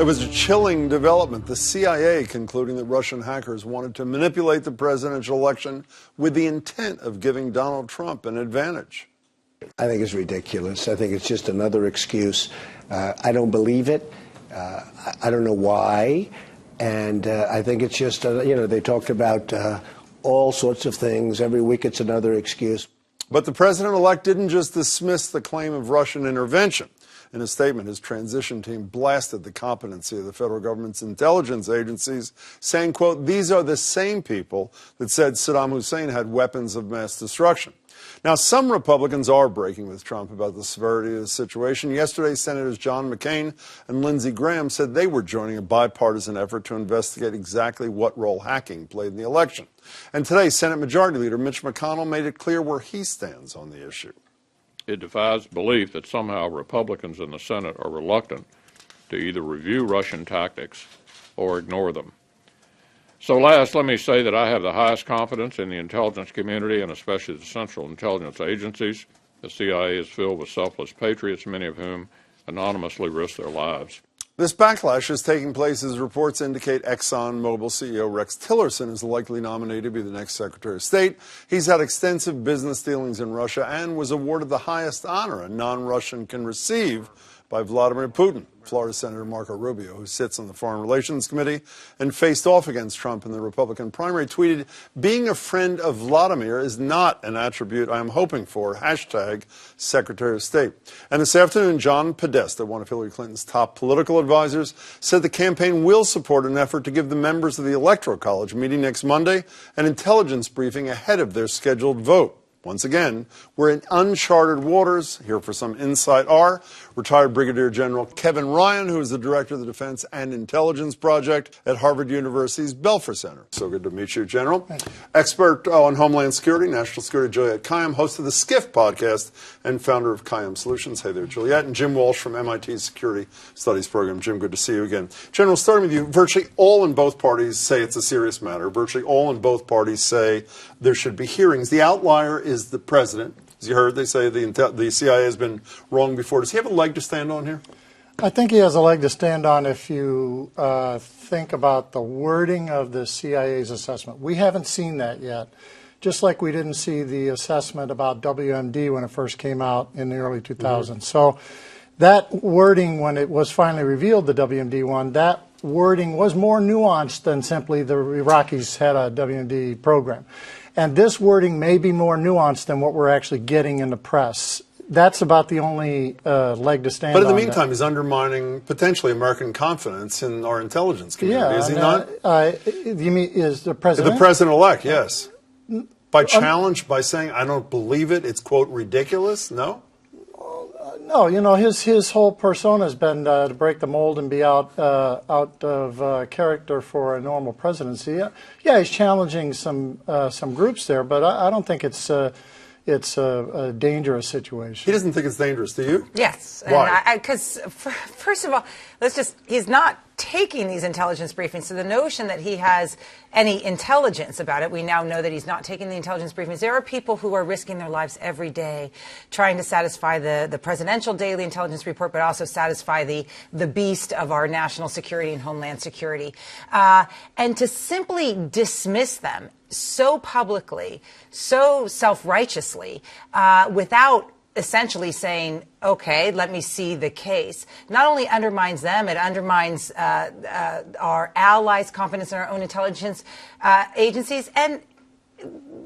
It was a chilling development. The CIA concluding that Russian hackers wanted to manipulate the presidential election with the intent of giving Donald Trump an advantage. I think it's ridiculous. I think it's just another excuse. I don't believe it. I don't know why. And I think it's just, they talked about all sorts of things. Every week it's another excuse. But the president-elect didn't just dismiss the claim of Russian intervention. In a statement, his transition team blasted the competency of the federal government's intelligence agencies, saying, quote, "These are the same people that said Saddam Hussein had weapons of mass destruction." Now, some Republicans are breaking with Trump about the severity of the situation. Yesterday, Senators John McCain and Lindsey Graham said they were joining a bipartisan effort to investigate exactly what role hacking played in the election. And today, Senate Majority Leader Mitch McConnell made it clear where he stands on the issue. It defies belief that somehow Republicans in the Senate are reluctant to either review Russian tactics or ignore them. So last, let me say that I have the highest confidence in the intelligence community and especially the Central Intelligence Agencies. The CIA is filled with selfless patriots, many of whom anonymously risk their lives. This backlash is taking place as reports indicate ExxonMobil CEO Rex Tillerson is likely nominated to be the next Secretary of State. He's had extensive business dealings in Russia and was awarded the highest honor a non-Russian can receive by Vladimir Putin. Florida Senator Marco Rubio, who sits on the Foreign Relations Committee and faced off against Trump in the Republican primary, tweeted, "Being a friend of Vladimir is not an attribute I am hoping for. Hashtag Secretary of State." And this afternoon, John Podesta, one of Hillary Clinton's top political advisors, said the campaign will support an effort to give the members of the Electoral College meeting next Monday an intelligence briefing ahead of their scheduled vote. Once again, we're in uncharted waters. Here for some insight are retired Brigadier General Kevin Ryan, who is the director of the Defense and Intelligence Project at Harvard University's Belfer Center. So good to meet you, General. Expert on Homeland Security, National Security, Juliette Kayyem, host of the Skiff podcast and founder of Kayyem Solutions. Hey there, Juliette. And Jim Walsh from MIT's Security Studies Program. Jim, good to see you again. General, starting with you, virtually all in both parties say it's a serious matter. Virtually all in both parties say there should be hearings. The outlier is the president. As you heard, they say the CIA has been wrong before. Does he have a leg to stand on here? I think he has a leg to stand on if you think about the wording of the CIA's assessment. We haven't seen that yet, just like we didn't see the assessment about WMD when it first came out in the early 2000s. So that wording, when it was finally revealed, the WMD one, that wording was more nuanced than simply the Iraqis had a WMD program. And this wording may be more nuanced than what we're actually getting in the press. That's about the only leg to stand on. But in the meantime, he's undermining potentially American confidence in our intelligence community, is he not? You mean is the president? The president-elect, yes. By challenge, by saying, I don't believe it, it's, quote, ridiculous? No? No, you know, his whole persona has been to break the mold and be out of character for a normal presidency. Yeah, he's challenging some groups there, but I don't think it's a dangerous situation. He doesn't think it's dangerous, do you? Yes. Why? Because, first of all, he's not taking these intelligence briefings. So the notion that he has any intelligence about it, we now know that he's not taking the intelligence briefings. There are people who are risking their lives every day trying to satisfy the presidential daily intelligence report, but also satisfy the beast of our national security and homeland security. And to simply dismiss them so publicly, so self-righteously, without essentially saying, okay, let me see the case, not only undermines them, it undermines our allies' confidence in our own intelligence agencies. And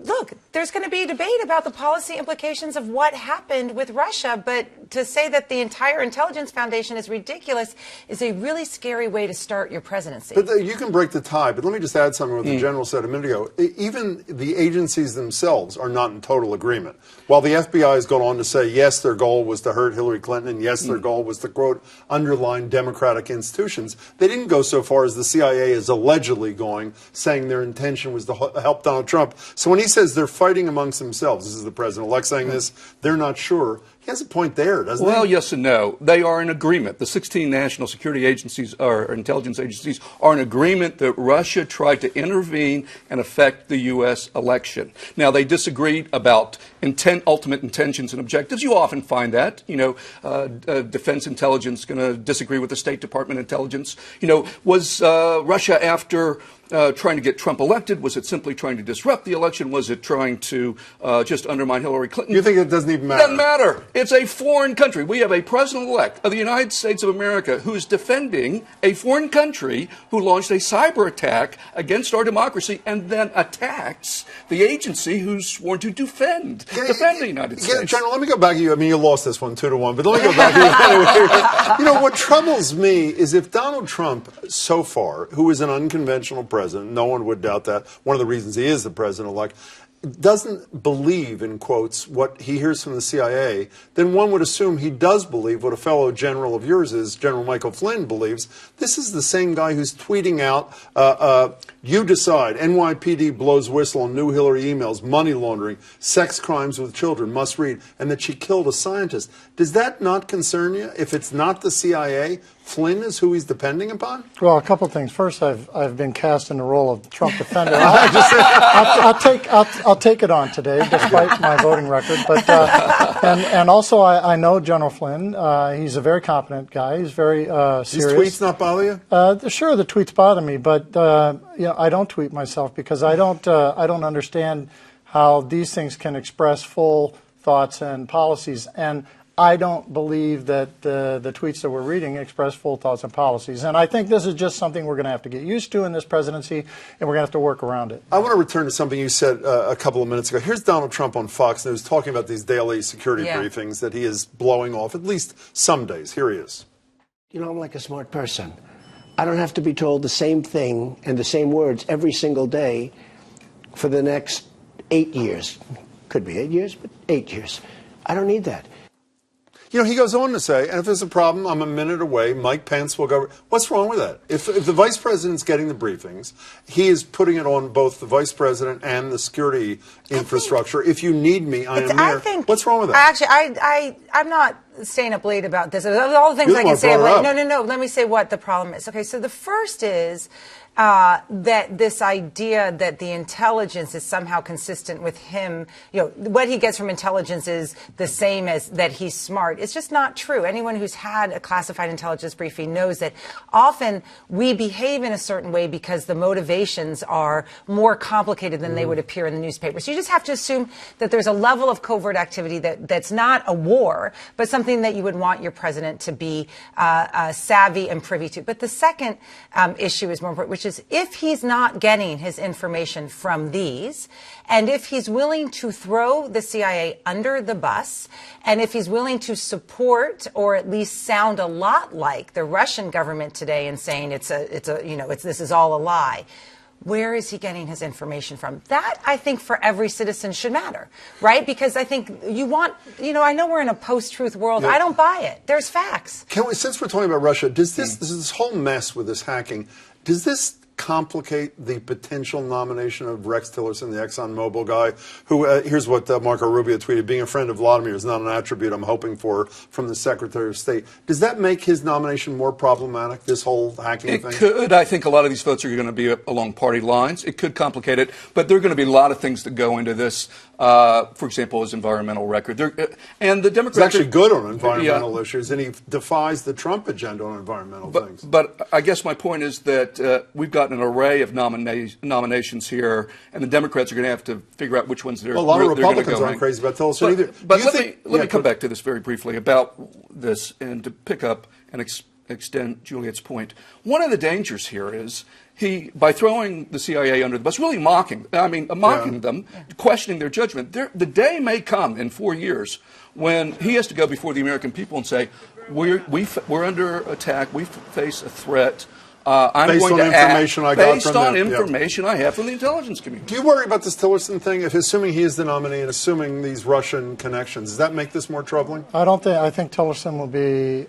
look, there's going to be a debate about the policy implications of what happened with Russia, but to say that the entire intelligence foundation is ridiculous is a really scary way to start your presidency. But you can break the tie, but let me just add something to what the general said a minute ago. Even the agencies themselves are not in total agreement. While the FBI has gone on to say, yes, their goal was to hurt Hillary Clinton, and yes, their goal was to, quote, underline democratic institutions, they didn't go so far as the CIA is allegedly going, saying their intention was to help Donald Trump. So when he says they're fighting amongst themselves, this is the president-elect saying this, they're not sure. He has a point there, doesn't he? Well, yes and no. They are in agreement. The 16 national security agencies or intelligence agencies are in agreement that Russia tried to intervene and affect the U.S. election. Now, they disagreed about ultimate intentions and objectives. You often find that. Defense intelligence going to disagree with the State Department intelligence. Was Russia after trying to get Trump elected? Was it simply trying to disrupt the election? Was it trying to just undermine Hillary Clinton? You think it doesn't even matter? It doesn't matter. It's a foreign country. We have a president-elect of the United States of America who is defending a foreign country who launched a cyber attack against our democracy and then attacks the agency who's sworn to defend the United States. General, let me go back to you. I mean, you lost this one 2-1, but let me go back to you. What troubles me is if Donald Trump, so far, who is an unconventional president, no one would doubt that, one of the reasons he is the president-elect, doesn't believe, in quotes, what he hears from the CIA, then one would assume he does believe what a fellow general of yours is, General Michael Flynn, believes. This is the same guy who's tweeting out, you decide, NYPD blows whistle on new Hillary emails, money laundering, sex crimes with children, must read, and that she killed a scientist. Does that not concern you? If it's not the CIA, Flynn is who he's depending upon? Well, a couple of things. First, I've been cast in the role of Trump defender. I'll take it on today, despite my voting record. But and also I know General Flynn. He's a very competent guy. He's very serious. These tweets not bother you? Sure, the tweets bother me, but I don't tweet myself because I don't understand how these things can express full thoughts and policies. And I don't believe that the tweets that we're reading express full thoughts and policies. And I think this is just something we're going to have to get used to in this presidency, and we're going to have to work around it. I want to return to something you said a couple of minutes ago. Here's Donald Trump on Fox News talking about these daily security briefings that he is blowing off, at least some days. Here he is. I'm like a smart person. I don't have to be told the same thing and the same words every single day for the next 8 years. Could be 8 years, but 8 years. I don't need that. He goes on to say, and if there's a problem, I'm a minute away. Mike Pence will go. What's wrong with that? If the vice president's getting the briefings, he is putting it on both the vice president and the security infrastructure. If you need me, I am there. What's wrong with that? Actually, I'm not staying up late about this. All the things I can say. No. Let me say what the problem is. Okay, so the first is that this idea that the intelligence is somehow consistent with him, what he gets from intelligence is the same as that he's smart. It's just not true. Anyone who's had a classified intelligence briefing knows that often we behave in a certain way because the motivations are more complicated than they would appear in the newspaper. So you just have to assume that there's a level of covert activity that's not a war, but something that you would want your president to be savvy and privy to. But the second issue is more important, which is if he's not getting his information from these, and if he's willing to throw the CIA under the bus, and if he's willing to support or at least sound a lot like the Russian government today in saying this is all a lie, where is he getting his information from? That, I think, for every citizen should matter, right? Because I think I know we're in a post-truth world. Yeah. I don't buy it. There's facts. Since we're talking about Russia, does this whole mess with this hacking, does this complicate the potential nomination of Rex Tillerson, the ExxonMobil guy, who, here's what Marco Rubio tweeted, being a friend of Vladimir is not an attribute I'm hoping for from the Secretary of State. Does that make his nomination more problematic, this whole hacking thing? It could. I think a lot of these votes are going to be along party lines. It could complicate it, but there are going to be a lot of things that go into this. For example, his environmental record. And the Democrats... He's actually good on environmental issues, and he defies the Trump agenda on environmental things. But I guess my point is that we've got an array of nominations here, and the Democrats are going to have to figure out which ones they're going to go. A lot of Republicans aren't crazy about Tillerson either. But let me come back to this very briefly about this, and to pick up and extend Juliet's point. One of the dangers here is by throwing the CIA under the bus, really mocking them, questioning their judgment. The day may come in 4 years when he has to go before the American people and say, we're under attack, we face a threat. I'm going to act based on information I have from the intelligence community. Do you worry about this Tillerson thing? If assuming he is the nominee and assuming these Russian connections, does that make this more troubling? I think Tillerson will be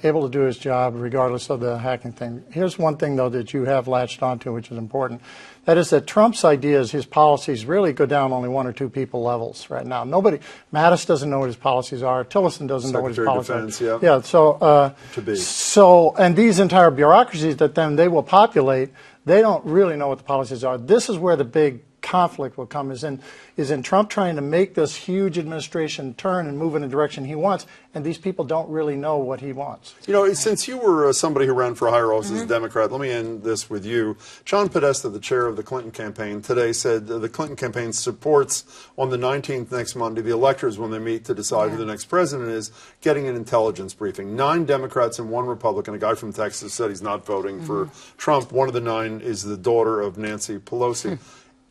able to do his job regardless of the hacking thing. Here's one thing, though, that you have latched onto, which is important. That is that Trump's ideas, his policies really go down only one or two people levels right now. Mattis doesn't know what his policies are. Tillerson doesn't know what his Secretary of policies Defense, are. yeah. Yeah, so, To be. and these entire bureaucracies that then they will populate, they don't really know what the policies are. This is where the big conflict will come, is in Trump trying to make this huge administration turn and move in a direction he wants, and these people don't really know what he wants. You know, since you were somebody who ran for higher office as a Democrat, let me end this with you. John Podesta, the chair of the Clinton campaign, today said the Clinton campaign supports on the 19th next Monday the electors when they meet to decide who the next president is, getting an intelligence briefing. 9 Democrats and 1 Republican. A guy from Texas said he's not voting for Trump. One of the 9 is the daughter of Nancy Pelosi.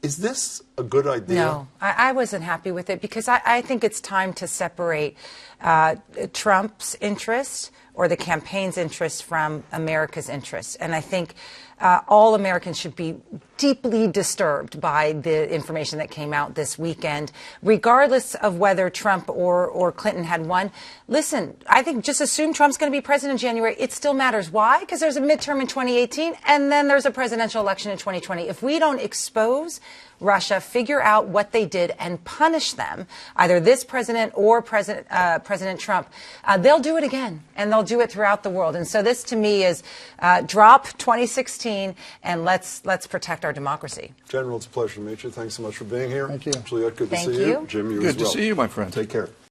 Is this a good idea? No, I wasn't happy with it because I think it's time to separate Trump's interest or the campaign's interest from America's interest. And I think all Americans should be deeply disturbed by the information that came out this weekend, regardless of whether Trump or Clinton had won. Listen, I think just assume Trump's going to be president in January. It still matters. Why? Because there's a midterm in 2018, and then there's a presidential election in 2020. If we don't expose Russia, figure out what they did, and punish them, either this president or President Trump, they'll do it again, and they'll do it throughout the world. And so this, to me, is drop 2016, and let's protect our democracy. General, it's a pleasure to meet you. Thanks so much for being here. Thank you. Juliette, good to Thank see you. Jim, you Good as well. to see you, my friend. Take care.